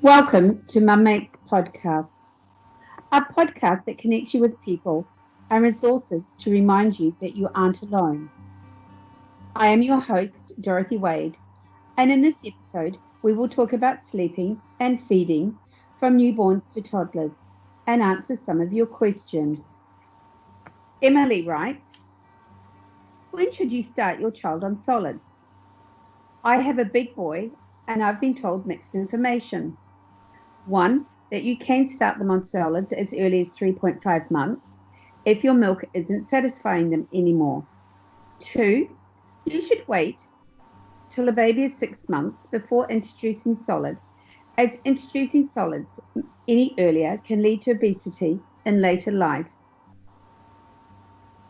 Welcome to Mummates Podcast, a podcast that connects you with people and resources to remind you that you aren't alone. I am your host, Dorothy Waide, and in this episode, we will talk about sleeping and feeding from newborns to toddlers and answer some of your questions. Emily writes, when should you start your child on solids? I have a big boy and I've been told mixed information. One, that you can start them on solids as early as 3.5 months if your milk isn't satisfying them anymore. Two, you should wait till a baby is 6 months before introducing solids, as introducing solids any earlier can lead to obesity in later life.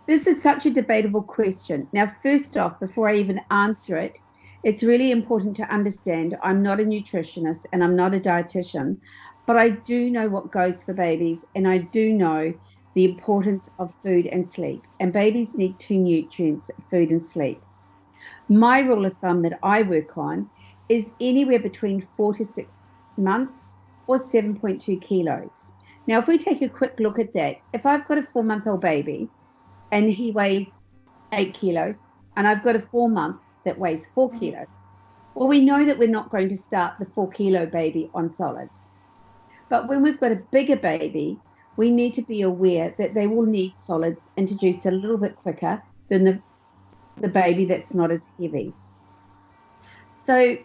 This is such a debatable question. Now, first off, before I even answer it, it's really important to understand I'm not a nutritionist and I'm not a dietitian, but I do know what goes for babies, and I do know the importance of food and sleep. And babies need two nutrients, food and sleep. My rule of thumb that I work on is anywhere between 4 to 6 months or 7.2 kilos. Now, if we take a quick look at that, if I've got a 4-month-old baby and he weighs 8 kilos and I've got a 4-month that weighs 4 kilos, well, we know that we're not going to start the 4-kilo baby on solids. But when we've got a bigger baby, we need to be aware that they will need solids introduced a little bit quicker than the baby that's not as heavy. So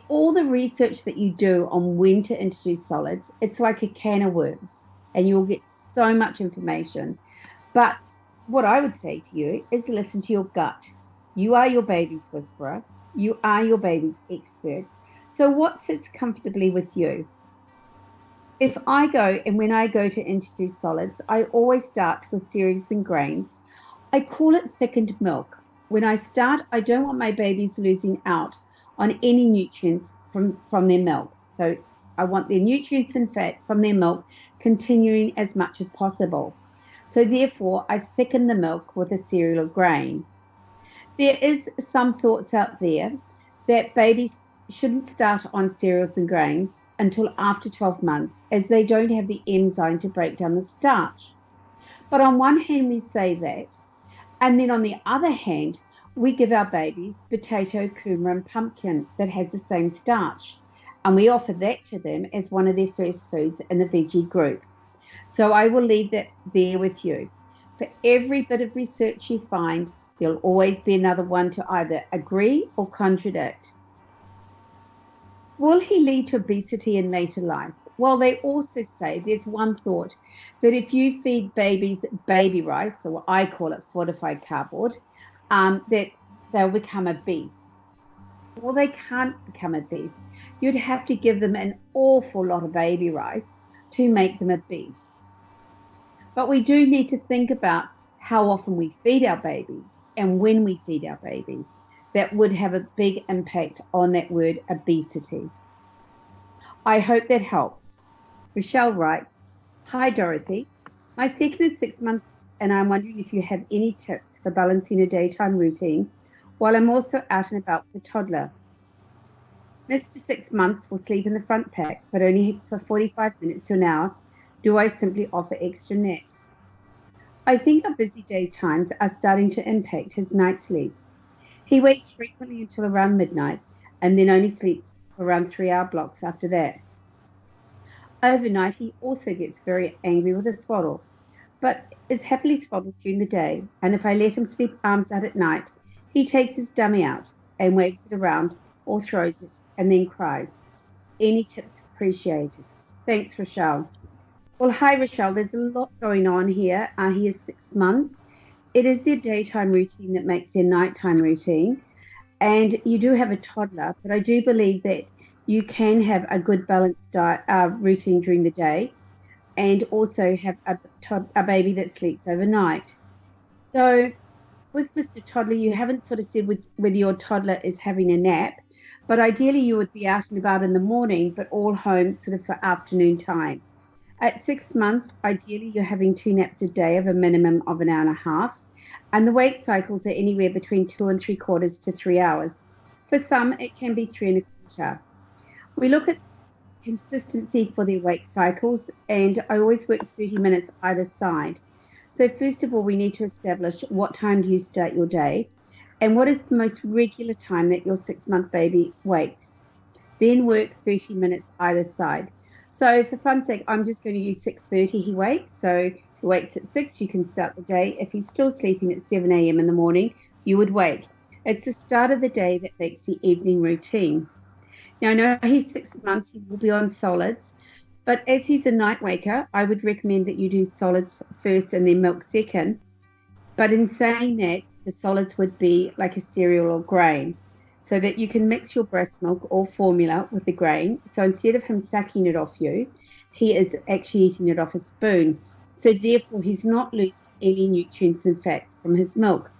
all the research that you do on when to introduce solids, it's like a can of worms and you'll get so much information. But what I would say to you is listen to your gut. You are your baby's whisperer. You are your baby's expert. So what sits comfortably with you? If I go, and when I go to introduce solids, I always start with cereals and grains. I call it thickened milk. When I start, I don't want my babies losing out on any nutrients from their milk. So I want their nutrients and fat from their milk continuing as much as possible. So therefore, I thicken the milk with a cereal or grain. There is some thoughts out there that babies shouldn't start on cereals and grains until after 12 months, as they don't have the enzyme to break down the starch. But on one hand, we say that, and then on the other hand, we give our babies potato, kumara, and pumpkin that has the same starch, and we offer that to them as one of their first foods in the veggie group. So I will leave that there with you. For every bit of research you find, there'll always be another one to either agree or contradict. Will he lead to obesity in later life? Well, they also say there's one thought that if you feed babies baby rice, or I call it fortified cardboard, that they'll become obese. Well, they can't become obese. You'd have to give them an awful lot of baby rice to make them obese. But we do need to think about how often we feed our babies and when we feed our babies. That would have a big impact on that word obesity. I hope that helps. Rochelle writes, hi Dorothy, my second is 6 months and I'm wondering if you have any tips for balancing a daytime routine while I'm also out and about with the toddler. Mr. 6 months will sleep in the front pack, but only for 45 minutes to an hour. Do I simply offer extra nap? I think our busy daytimes are starting to impact his night sleep. He wakes frequently until around midnight and then only sleeps for around 3-hour blocks after that. Overnight, he also gets very angry with a swaddle, but is happily swaddled during the day, and if I let him sleep arms out at night, he takes his dummy out and waves it around or throws it and then cries. Any tips appreciated? Thanks, Rochelle. Well, hi, Rochelle. There's a lot going on here. He is 6 months. It is their daytime routine that makes their nighttime routine. And you do have a toddler, but I do believe that you can have a good balanced diet, routine during the day and also have a baby that sleeps overnight. So with Mr. Toddler, you haven't sort of said whether your toddler is having a nap, but ideally you would be out and about in the morning, but all home sort of for afternoon time. At 6 months, ideally you're having 2 naps a day of a minimum of an hour and a half, and the wake cycles are anywhere between 2 3/4 to 3 hours. For some, it can be 3 1/4. We look at consistency for their wake cycles, and I always work 30 minutes either side. So, first of all, we need to establish what time do you start your day and what is the most regular time that your 6-month baby wakes. Then work 30 minutes either side. So, for fun's sake, I'm just going to use 6:30 he wakes. So, he wakes at 6, you can start the day. If he's still sleeping at 7 a.m. in the morning, you would wake. It's the start of the day that makes the evening routine. Now, I know he's 6 months, he will be on solids, but as he's a night waker, I would recommend that you do solids first and then milk second. But in saying that, the solids would be like a cereal or grain, so that you can mix your breast milk or formula with the grain. So instead of him sucking it off you, he is actually eating it off a spoon. So therefore, he's not losing any nutrients and fats from his milk.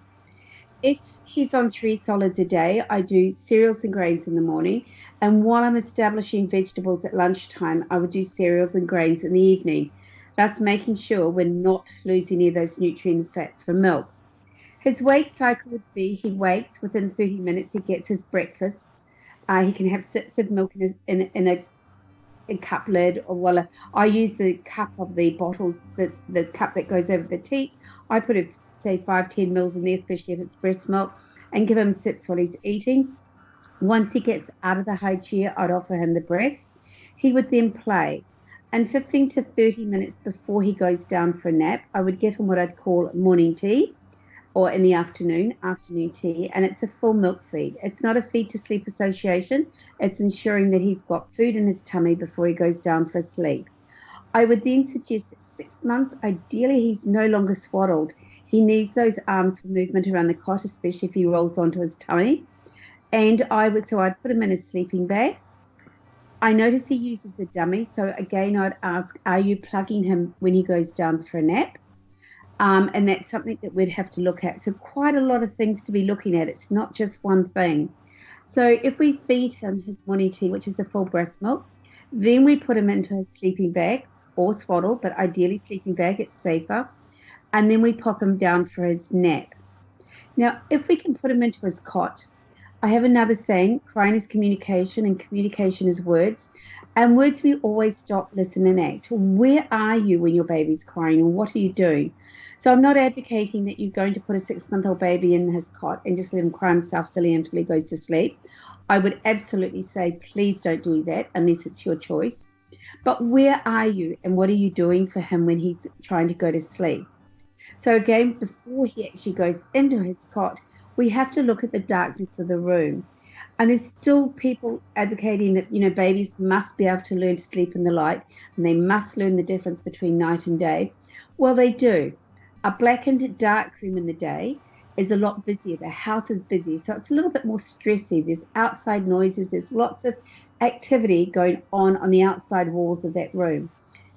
If he's on 3 solids a day, I do cereals and grains in the morning. And while I'm establishing vegetables at lunchtime, I would do cereals and grains in the evening, thus making sure we're not losing any of those nutrient fats from milk. His wake cycle would be he wakes within 30 minutes, he gets his breakfast. He can have sips of milk in a cup lid, or I use the cup of the bottles, the cup that goes over the teat. I put say 5-10 mils in there, especially if it's breast milk, and give him sips while he's eating. Once he gets out of the high chair, I'd offer him the breast. He would then play. And 15 to 30 minutes before he goes down for a nap, I would give him what I'd call morning tea, or in the afternoon tea, and it's a full milk feed. It's not a feed to sleep association. It's ensuring that he's got food in his tummy before he goes down for sleep. I would then suggest at 6 months, ideally he's no longer swaddled. He needs those arms for movement around the cot, especially if he rolls onto his tummy. And I'd put him in a sleeping bag. I notice he uses a dummy. So again, I'd ask, are you plugging him when he goes down for a nap? And that's something that we'd have to look at. So quite a lot of things to be looking at. It's not just one thing. So if we feed him his morning tea, which is a full breast milk, then we put him into a sleeping bag or swaddle, but ideally sleeping bag, it's safer. And then we pop him down for his nap. Now, if we can put him into his cot, I have another saying, crying is communication and communication is words. And words we always stop, listen and act. Where are you when your baby's crying and what are you doing? So I'm not advocating that you're going to put a 6-month-old baby in his cot and just let him cry himself silly until he goes to sleep. I would absolutely say, please don't do that unless it's your choice. But where are you and what are you doing for him when he's trying to go to sleep? So again, before he actually goes into his cot, we have to look at the darkness of the room. And there's still people advocating that, babies must be able to learn to sleep in the light and they must learn the difference between night and day. Well, they do. A blackened dark room in the day is a lot busier. The house is busy, so it's a little bit more stressy. There's outside noises. There's lots of activity going on the outside walls of that room.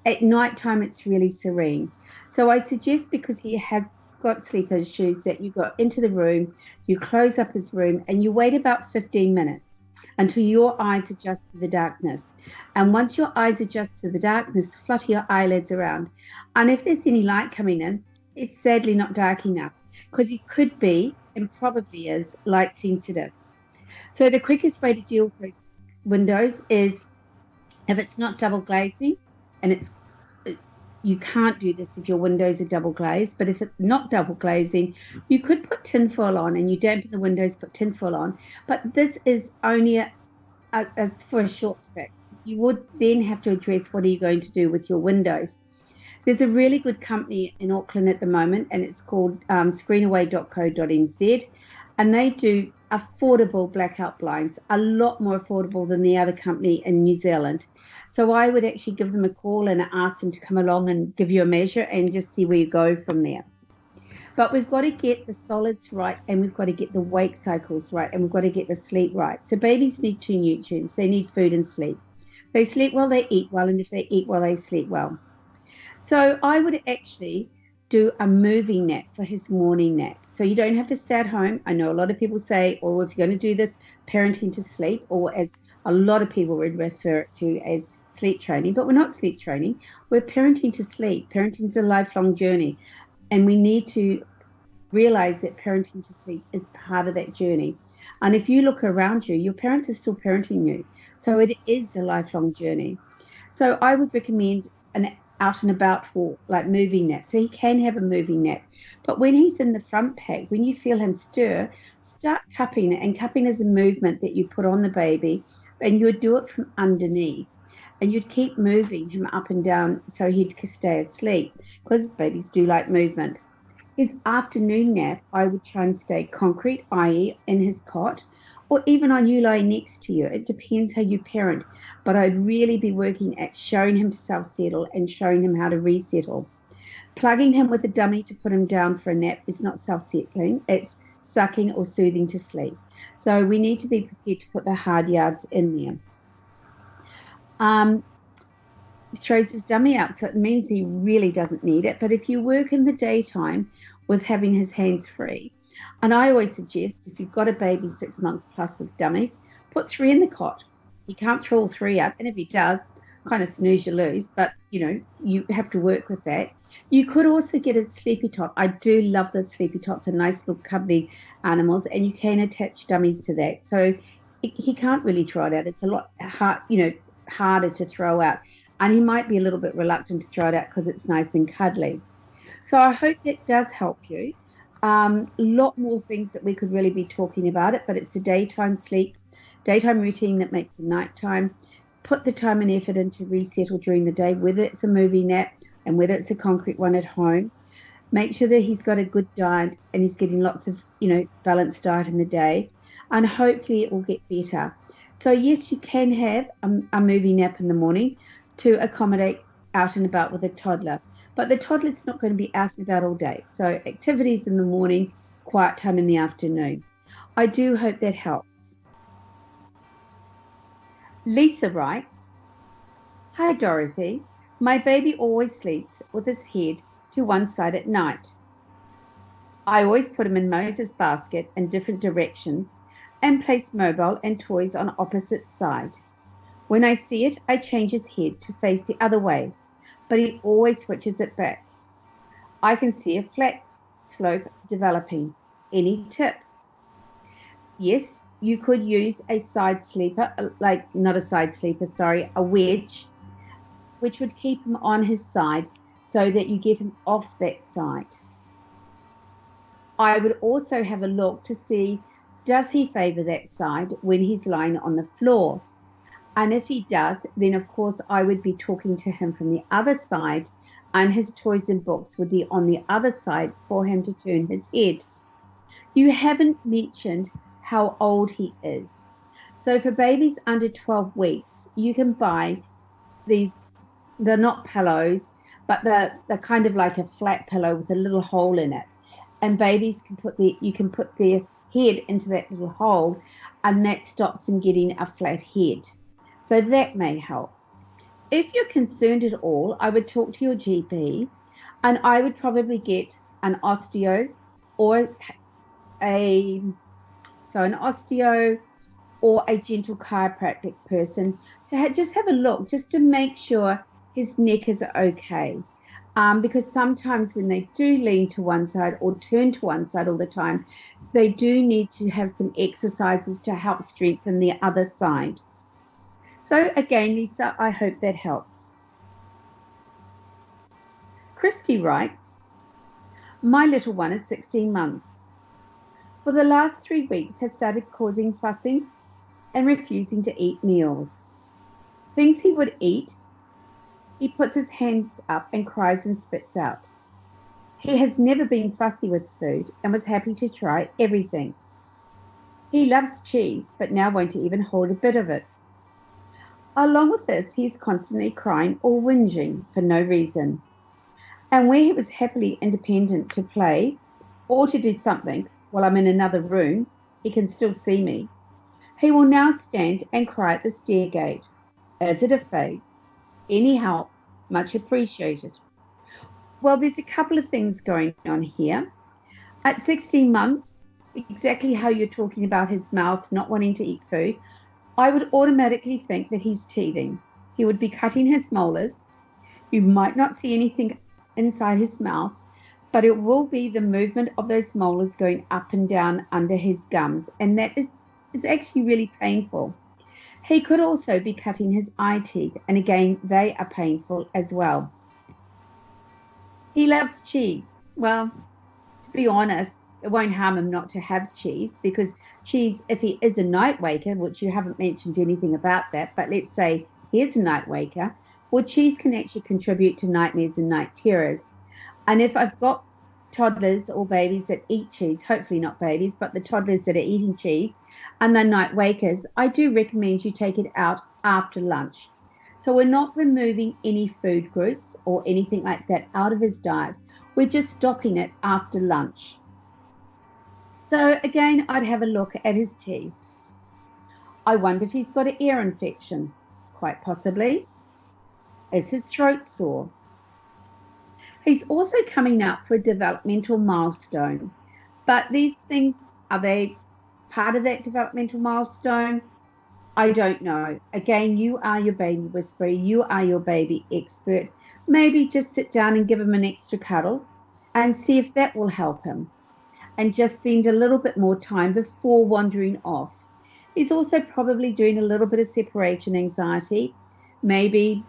At night time, it's really serene. So I suggest, because he has got sleep issues, that you go into the room, you close up his room, and you wait about 15 minutes until your eyes adjust to the darkness. And once your eyes adjust to the darkness, flutter your eyelids around. And if there's any light coming in, it's sadly not dark enough, because he could be, and probably is, light sensitive. So the quickest way to deal with those windows is, if it's not double glazing, and you can't do this if your windows are double glazed, but if it's not double glazing, you could put tinfoil on, and you dampen the windows, put tinfoil on. But this is only for a short fix. You would then have to address what are you going to do with your windows. There's a really good company in Auckland at the moment, and it's called screenaway.co.nz, and they do affordable blackout blinds, a lot more affordable than the other company in New Zealand. So I would actually give them a call and ask them to come along and give you a measure and just see where you go from there. But we've got to get the solids right, and we've got to get the wake cycles right, and we've got to get the sleep right. So babies need 2 nutrients. They need food and sleep. If they sleep well, they eat well, and if they eat well, they sleep well. So I would actually do a moving nap for his morning nap. So you don't have to stay at home. I know a lot of people say, well, if you're going to do this, parenting to sleep, or as a lot of people would refer it to as sleep training, but we're not sleep training. We're parenting to sleep. Parenting is a lifelong journey, and we need to realize that parenting to sleep is part of that journey. And if you look around you, your parents are still parenting you. So it is a lifelong journey. So I would recommend an out and about walk, like moving nap. So he can have a moving nap. But when he's in the front pack, when you feel him stir, start cupping. And cupping is a movement that you put on the baby, and you would do it from underneath. And you'd keep moving him up and down so he'd stay asleep, because babies do like movement. His afternoon nap, I would try and stay concrete, i.e. in his cot, or even on you lying next to you. It depends how you parent. But I'd really be working at showing him to self-settle and showing him how to resettle. Plugging him with a dummy to put him down for a nap is not self-settling. It's sucking or soothing to sleep. So we need to be prepared to put the hard yards in there. He throws his dummy out, so it means he really doesn't need it. But if you work in the daytime with having his hands free, and I always suggest if you've got a baby 6 months plus with dummies, put 3 in the cot. He can't throw all 3 out, and if he does, kind of snooze you lose, but you have to work with that. You could also get a sleepy tot. I do love the sleepy tots, are nice little cuddly animals, and you can attach dummies to that. So he can't really throw it out. It's a lot harder to throw out. And he might be a little bit reluctant to throw it out because it's nice and cuddly. So I hope that does help you. A lot more things that we could really be talking about it, but it's the daytime sleep, daytime routine that makes the nighttime. Put the time and effort into resettle during the day, whether it's a movie nap and whether it's a concrete one at home. Make sure that he's got a good diet and he's getting lots of, balanced diet in the day. And hopefully it will get better. So yes, you can have a movie nap in the morning to accommodate out and about with a toddler. But the toddler's not going to be out and about all day. So activities in the morning, quiet time in the afternoon. I do hope that helps. Lisa writes, "Hi Dorothy, my baby always sleeps with his head to one side at night. I always put him in Moses' basket in different directions and place mobile and toys on opposite side. When I see it, I change his head to face the other way, but he always switches it back. I can see a flat slope developing. Any tips?" Yes, you could use a side sleeper, a wedge, which would keep him on his side so that you get him off that side. I would also have a look to see, does he favor that side when he's lying on the floor? And if he does, then of course I would be talking to him from the other side, and his toys and books would be on the other side for him to turn his head. You haven't mentioned how old he is. So for babies under 12 weeks, you can buy these, they're not pillows, but they're kind of like a flat pillow with a little hole in it. And babies you can put their head into that little hole, and that stops them getting a flat head. So that may help. If you're concerned at all, I would talk to your GP, and I would probably get an osteo or a gentle chiropractic person to just have a look, just to make sure his neck is okay. Because sometimes when they do lean to one side or turn to one side all the time, they do need to have some exercises to help strengthen the other side. So again, Lisa, I hope that helps. Christy writes, "My little one is 16 months. For the last 3 weeks has started causing fussing and refusing to eat meals. Things he would eat, he puts his hands up and cries and spits out. He has never been fussy with food and was happy to try everything. He loves cheese, but now won't even hold a bit of it. Along with this, he is constantly crying or whinging for no reason. And where he was happily independent to play or to do something while I'm in another room, he can still see me. He will now stand and cry at the stair gate. Is it a phase? Any help? Much appreciated." Well, there's a couple of things going on here. At 16 months, exactly how you're talking about his mouth not wanting to eat food, I would automatically think that he's teething. He would be cutting his molars. You might not see anything inside his mouth, but it will be the movement of those molars going up and down under his gums, and that is actually really painful. He could also be cutting his eye teeth, and again, they are painful as well. He loves cheese. Well, to be honest, it won't harm him not to have cheese, because cheese, if he is a night waker, which you haven't mentioned anything about that, but let's say he is a night waker, well, cheese can actually contribute to nightmares and night terrors. And if I've got toddlers or babies that eat cheese, hopefully not babies, but the toddlers that are eating cheese and they're night wakers, I do recommend you take it out after lunch. So we're not removing any food groups or anything like that out of his diet. We're just stopping it after lunch. So again, I'd have a look at his teeth. I wonder if he's got an ear infection. Quite possibly. Is his throat sore? He's also coming up for a developmental milestone. But these things, are they part of that developmental milestone? I don't know. Again, you are your baby whisperer. You are your baby expert. Maybe just sit down and give him an extra cuddle and see if that will help him. And just spend a little bit more time before wandering off. He's also probably doing a little bit of separation anxiety. Maybe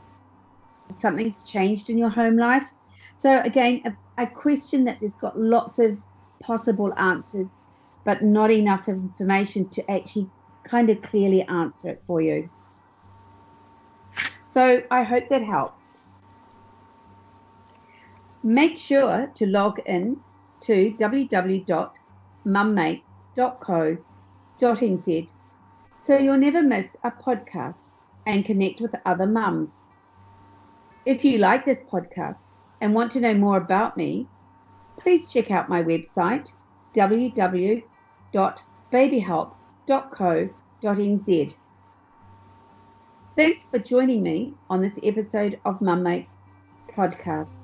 something's changed in your home life. So again, a question that has got lots of possible answers, but not enough information to actually kind of clearly answer it for you. So I hope that helps. Make sure to log in to www.mummates.co.nz so you'll never miss a podcast and connect with other mums. If you like this podcast and want to know more about me, please check out my website, www.babyhelp.co.nz. Thanks for joining me on this episode of Mummates Podcast.